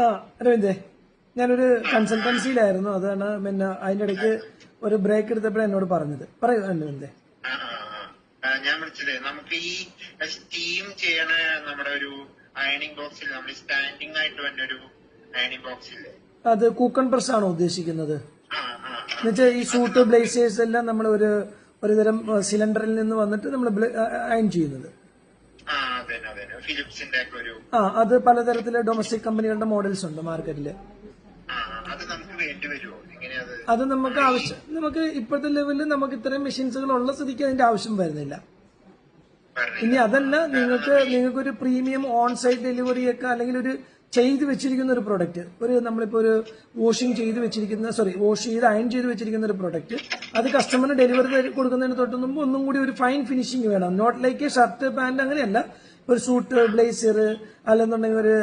ആ അരവിന്ദേ, ഞാനൊരു കൺസൾട്ടൻസിയിലായിരുന്നു. അതാണ് പിന്നെ അതിന്റെ ഇടയ്ക്ക് ഒരു ബ്രേക്ക് എടുത്തപ്പോഴേ എന്നോട് പറഞ്ഞത്. പറയൂ അരവിന്ദേ. ഞാൻ വിളിച്ചത് നമുക്ക് ഈ സ്റ്റീം ചെയ്യണ നമ്മുടെ ഒരു അയണിംഗ് ബോക്സിൽ നമ്മൾ സ്റ്റാൻഡിംഗ് ആയിട്ട് വന്ന ഒരു അയണിംഗ് ബോക്സില്ലേ, അത് കൂക്കൺ പ്രസ് ആണോ ഉദ്ദേശിക്കുന്നത്? എന്നുവെച്ചാൽ ഈ സൂട്ട് ബ്ലേസേഴ്സ് എല്ലാം നമ്മൾ ഒരു തരം സിലിണ്ടറിൽ നിന്ന് വന്നിട്ട് നമ്മൾ അയൺ ചെയ്യുന്നത്. ഫിലിപ്സിന്റെ ഒരു അത് പലതരത്തിലെ ഡൊമസ്റ്റിക് കമ്പനികളുടെ മോഡൽസ് ഉണ്ട് മാർക്കറ്റില്. അത് നമുക്ക് വേണ്ടി വരുമോ? അത് നമുക്ക് ഇപ്പോഴത്തെ ലെവലിൽ നമുക്ക് ഇത്രയും മെഷീൻസുകൾ ഉള്ള സ്ഥിതിക്ക് അതിന്റെ ആവശ്യം വരുന്നില്ല. ഇനി അതല്ല, നിങ്ങൾക്കൊരു പ്രീമിയം ഓൺ സൈറ്റ് ഡെലിവറി ഒക്കെ അല്ലെങ്കിൽ ഒരു ചെയ്ത് വെച്ചിരിക്കുന്ന ഒരു പ്രൊഡക്റ്റ്, നമ്മളിപ്പോ ഒരു വാഷ് ചെയ്ത് അയൺ ചെയ്ത് വെച്ചിരിക്കുന്ന ഒരു പ്രൊഡക്റ്റ്, അത് കസ്റ്റമറിന് ഡെലിവറി കൊടുക്കുന്നതിന് തൊട്ട് മുമ്പ് ഒന്നും കൂടി ഒരു ഫൈൻ ഫിനിഷിംഗ് വേണം. Not like a shirt pant അങ്ങനെയല്ല, ഒരു സൂട്ട് ബ്ലേസർ അല്ലെന്നുണ്ടെങ്കിൽ ഒരു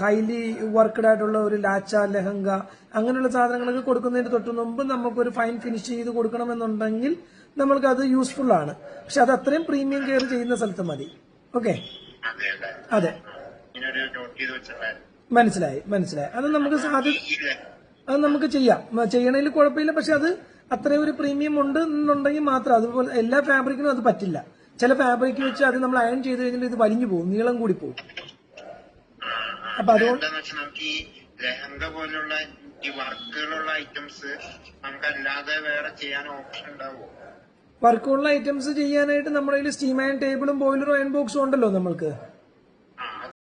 ഹൈലി വർക്ക്ഡ് ആയിട്ടുള്ള ഒരു ലാച്ച ലെഹങ്ക അങ്ങനെയുള്ള സാധനങ്ങളൊക്കെ കൊടുക്കുന്നതിന് തൊട്ട് മുമ്പ് നമുക്കൊരു ഫൈൻ ഫിനിഷ് ചെയ്ത് കൊടുക്കണമെന്നുണ്ടെങ്കിൽ നമ്മൾക്ക് അത് യൂസ്ഫുൾ ആണ്. പക്ഷെ അത് അത്രയും പ്രീമിയം കെയർ ചെയ്യുന്ന സ്ഥലത്ത് മതി. ഓക്കെ, അതെ, മനസ്സിലായി. അത് നമുക്ക് ചെയ്യണതിൽ കുഴപ്പമില്ല. പക്ഷെ അത് അത്രയും ഒരു പ്രീമിയം ഉണ്ട് എന്നുണ്ടെങ്കിൽ മാത്രം. അതുപോലെ എല്ലാ ഫാബ്രിക്കിനും അത് പറ്റില്ല. ചില ഫാബ്രിക് വെച്ച് അത് നമ്മൾ അയൺ ചെയ്ത് കഴിഞ്ഞാൽ ഇത് വലിഞ്ഞു പോകും, നീളം കൂടി പോകും. അപ്പൊ അതുകൊണ്ട് ലെഹങ്ക പോലുള്ള ഈ വർക്കുകളുള്ള ഐറ്റംസ് നമുക്കല്ലാതെ വേറെ ചെയ്യാൻ ഓപ്ഷൻ ഉണ്ടാവുമോ? വർക്കുള്ള ഐറ്റംസ് ചെയ്യാനായിട്ട് നമ്മുടെ കയ്യിൽ സ്റ്റീം അയൺ ടേബിളും ബോയിലറും അയൺ ബോക്സും ഉണ്ടല്ലോ നമ്മൾക്ക്.